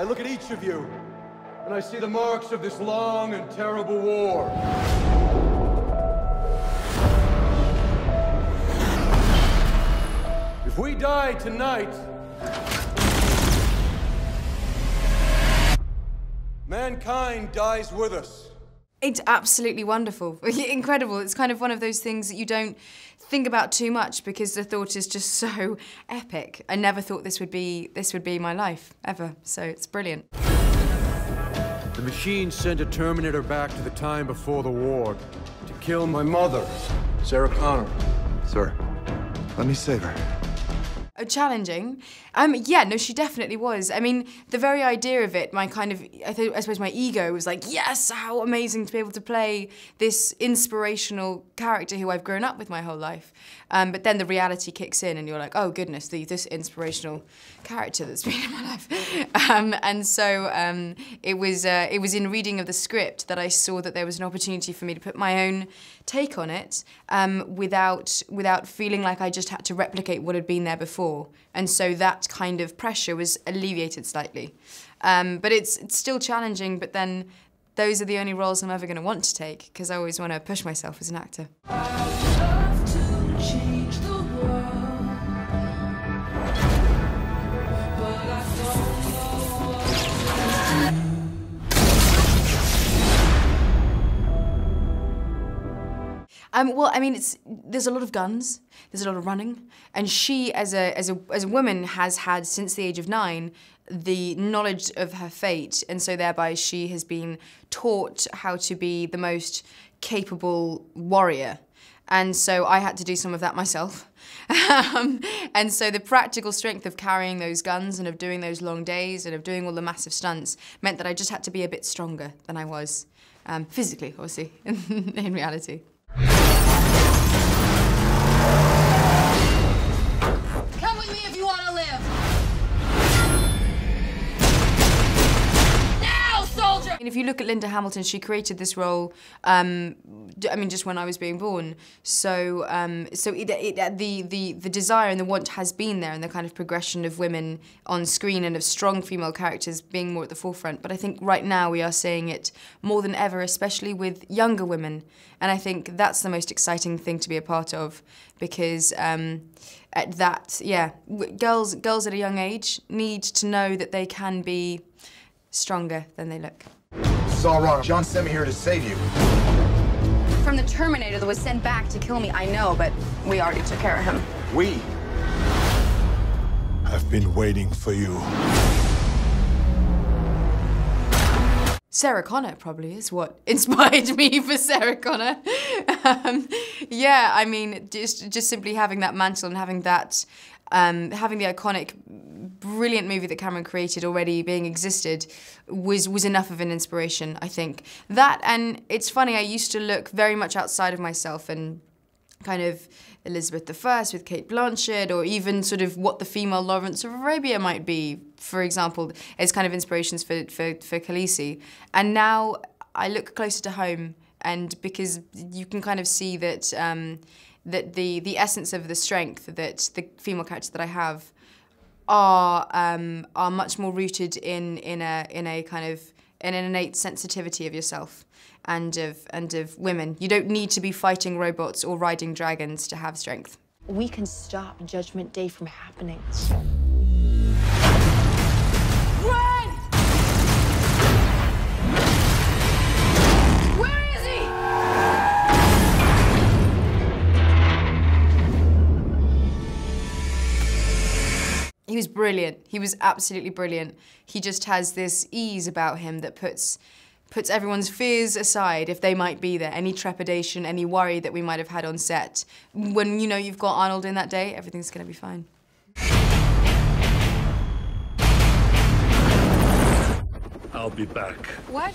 look at each of you, and I see the marks of this long and terrible war. If we die tonight, mankind dies with us. It's absolutely wonderful, incredible. It's kind of one of those things that you don't think about too much because the thought is just so epic. I never thought this would be my life, ever, so it's brilliant. The machine sent a Terminator back to the time before the war to kill my mother, Sarah Connor. Sir, let me save her. Oh, challenging? Yeah, no, she definitely was. I mean, the very idea of it, I suppose my ego was like, yes, how amazing to be able to play this inspirational character who I've grown up with my whole life. But then the reality kicks in and you're like, oh goodness, this inspirational character that's been in my life. And so it was in reading of the script that I saw that there was an opportunity for me to put my own take on it without feeling like I just had to replicate what had been there before. And so that kind of pressure was alleviated slightly. But it's still challenging, but then those are the only roles I'm ever going to want to take, because I always want to push myself as an actor. Well, I mean, there's a lot of guns, there's a lot of running, and she, as a woman, has had since the age of 9 the knowledge of her fate, and so thereby she has been taught how to be the most capable warrior. And so I had to do some of that myself. And so the practical strength of carrying those guns and of doing those long days and of doing all the massive stunts meant that I just had to be a bit stronger than I was physically, obviously, in reality. Come with me if you want to live. Now, soldier! And if you look at Linda Hamilton, she created this role, I mean, just when I was being born. So, the desire and the want has been there, and the kind of progression of women on screen and of strong female characters being more at the forefront. But I think right now we are seeing it more than ever, especially with younger women. And I think that's the most exciting thing to be a part of, because girls at a young age need to know that they can be stronger than they look. This is all wrong. John sent me here to save you. From the Terminator that was sent back to kill me, I know, but we already took care of him. We have been waiting for you. Sarah Connor probably is what inspired me for Sarah Connor. Yeah, I mean, just simply having that mantle and having that, having the iconic, brilliant movie that Cameron created already being existed was enough of an inspiration, I think. That, and it's funny, I used to look very much outside of myself and kind of Elizabeth I with Cate Blanchett, or even sort of what the female Lawrence of Arabia might be, for example, as kind of inspirations for Khaleesi. And now I look closer to home, and because you can kind of see that that the essence of the strength that the female characters that I have are much more rooted in a kind of an innate sensitivity of yourself and of women. You don't need to be fighting robots or riding dragons to have strength. We can stop Judgment Day from happening. Run! Where is he? He was brilliant. He was absolutely brilliant. He just has this ease about him that puts everyone's fears aside, if they might be there, any trepidation, any worry that we might have had on set. When you know you've got Arnold in that day, everything's gonna be fine. I'll be back. What?